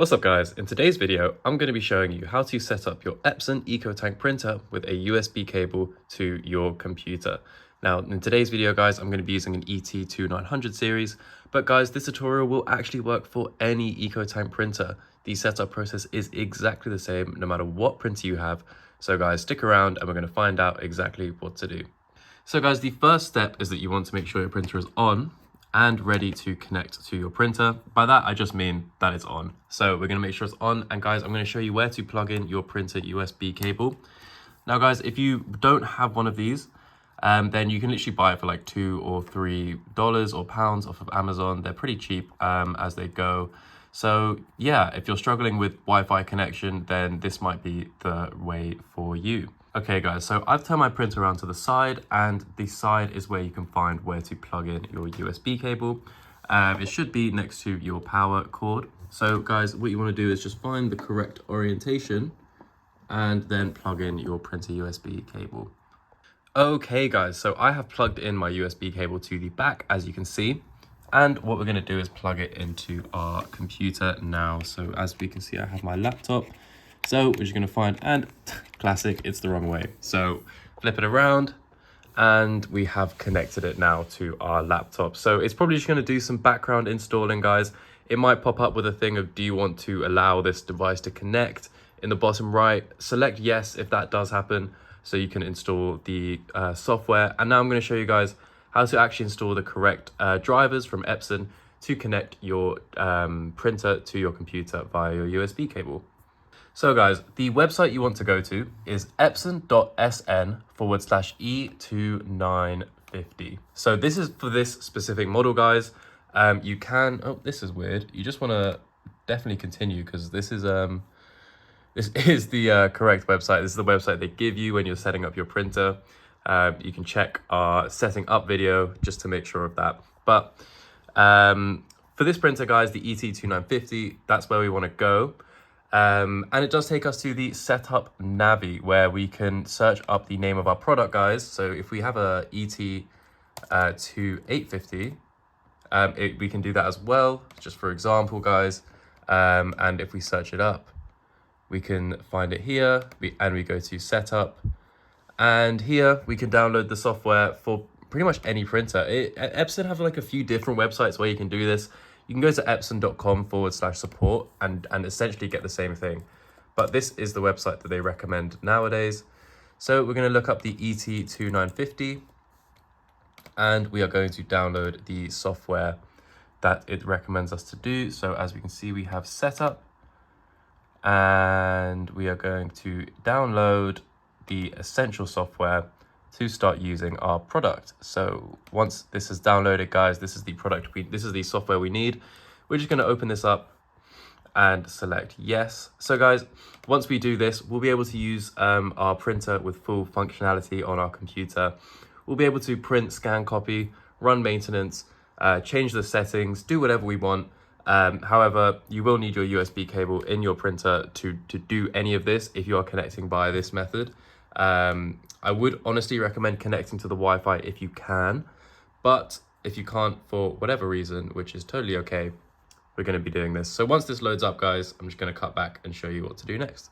What's up guys, in today's video I'm going to be showing you how to set up your Epson EcoTank printer with a USB cable to your computer. Now in today's video guys I'm going to be using an ET2900 series, but guys this tutorial will actually work for any EcoTank printer. The setup process is exactly the same no matter what printer you have, so guys stick around and we're going to find out exactly what to do. So guys, the first step is that you want to make sure your printer is on and ready to connect to your printer. By that, I just mean that it's on. So we're gonna make sure it's on. And guys, I'm gonna show you where to plug in your printer USB cable. Now guys, if you don't have one of these, then you can literally buy it for like $2 or $3 or pounds off of Amazon. They're pretty cheap as they go. So yeah, if you're struggling with Wi-Fi connection, then this might be the way for you. Okay guys, so I've turned my printer around to the side, and the side is where you can find where to plug in your USB cable. It should be next to your power cord. So guys, what you want to do is just find the correct orientation and then plug in your printer USB cable. Okay guys, so I have plugged in my USB cable to the back, as you can see. And what we're going to do is plug it into our computer now. So as we can see, I have my laptop. So we're just going to find, and classic, it's the wrong way. So flip it around and we have connected it now to our laptop. So it's probably just going to do some background installing, guys. It might pop up with a thing of, do you want to allow this device to connect? In the bottom right, select yes if that does happen, so you can install the software. And now I'm going to show you guys how to actually install the correct drivers from Epson to connect your printer to your computer via your USB cable. So guys, the website you want to go to is epson.sn/E2950. So this is for this specific model, guys. You can, oh, this is weird. You just want to definitely continue because this is the correct website. This is the website they give you when you're setting up your printer. You can check our setting up video just to make sure of that. But for this printer, guys, the ET2950, that's where we want to go. And it does take us to the setup Navi, where we can search up the name of our product, guys. So if we have a ET2850, we can do that as well, just for example, guys. And if we search it up, we can find it here, and we go to setup. And here we can download the software for pretty much any printer. Epson have like a few different websites where you can do this. You can go to epson.com/support and essentially get the same thing. But this is the website that they recommend nowadays. So we're going to look up the ET2950 and we are going to download the software that it recommends us to do. So as we can see, we have setup and we are going to download the essential software to start using our product. So once this is downloaded, guys, this is the product, this is the software we need. We're just going to open this up and select yes. So guys, once we do this, we'll be able to use our printer with full functionality on our computer. We'll be able to print, scan, copy, run maintenance, change the settings, do whatever we want. However, you will need your USB cable in your printer to do any of this if you are connecting by this method. I would honestly recommend connecting to the Wi-Fi if you can, but if you can't for whatever reason, which is totally okay, we're going to be doing this. So once this loads up, guys, I'm just going to cut back and show you what to do next.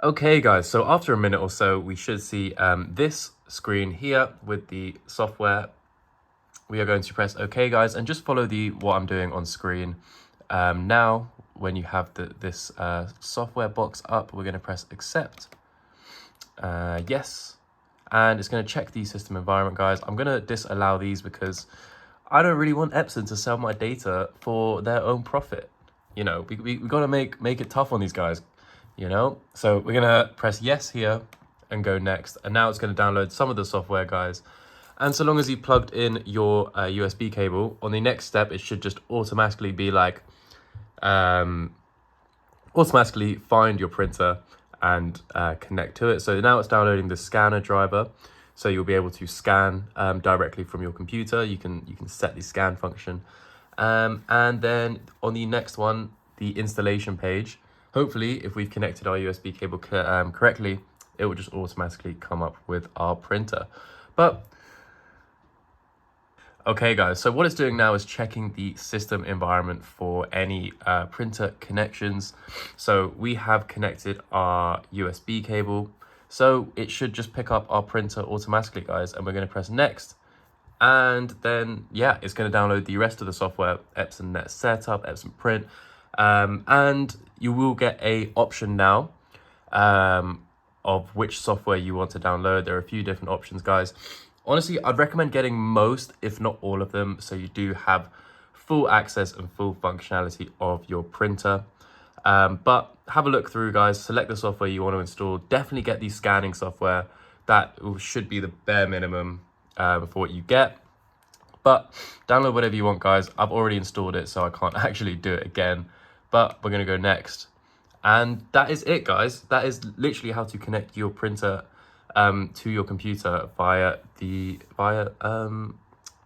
Okay, guys, so after a minute or so, we should see this screen here with the software. We are going to press OK, guys, and just follow what I'm doing on screen. Now, when you have this software box up, we're going to press accept. Yes, and it's going to check the system environment, guys. I'm going to disallow these because I don't really want Epson to sell my data for their own profit. You know, we got to make it tough on these guys, you know. So we're going to press yes here and go next, and now it's going to download some of the software, guys. And so long as you plugged in your USB cable, on the next step it should just automatically be like automatically find your printer and connect to it. So now it's downloading the scanner driver, so you'll be able to scan directly from your computer. You can set the scan function, and then on the next one, the installation page, hopefully if we've connected our USB cable correctly, it will just automatically come up with our printer. But Okay guys, so what it's doing now is checking the system environment for any printer connections. So we have connected our USB cable, so it should just pick up our printer automatically, guys, and we're going to press next. And then, yeah, it's going to download the rest of the software, Epson Net Setup, Epson Print, and you will get a option now of which software you want to download. There are a few different options, guys. Honestly, I'd recommend getting most, if not all of them, so you do have full access and full functionality of your printer. But have a look through, guys. Select the software you want to install. Definitely get the scanning software. That should be the bare minimum for what you get. But download whatever you want, guys. I've already installed it, so I can't actually do it again. But we're going to go next. And that is it, guys. That is literally how to connect your printer to your computer via the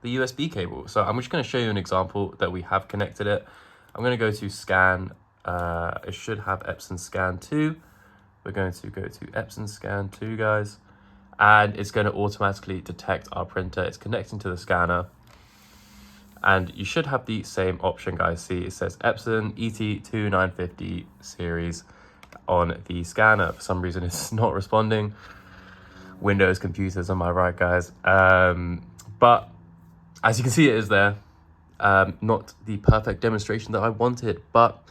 USB cable. So I'm just going to show you an example that we have connected it. I'm going to go to scan. It should have Epson Scan 2. We're going to go to Epson Scan 2, guys. And it's going to automatically detect our printer. It's connecting to the scanner. And you should have the same option, guys. See, it says Epson ET2950 series on the scanner. For some reason, it's not responding. Windows computers, am I right, guys? But as you can see, it is there. Not the perfect demonstration that I wanted, but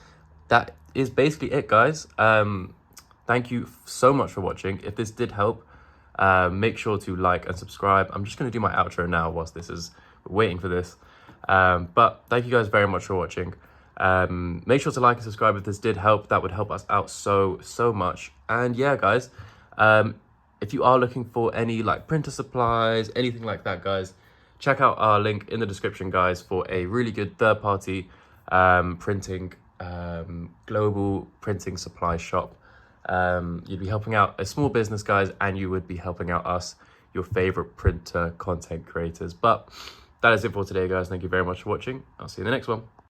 that is basically it, guys. Thank you so much for watching. If this did help, make sure to like and subscribe. I'm just going to do my outro now whilst this is waiting for this. But thank you guys very much for watching. Make sure to like and subscribe if this did help. That would help us out so much. And yeah, guys, if you are looking for any like printer supplies, anything like that, guys, check out our link in the description, guys, for a really good third-party printing global printing supply shop. You'd be helping out a small business, guys, and you would be helping out us, your favorite printer content creators. But that is it for today, guys. Thank you very much for watching. I'll see you in the next one.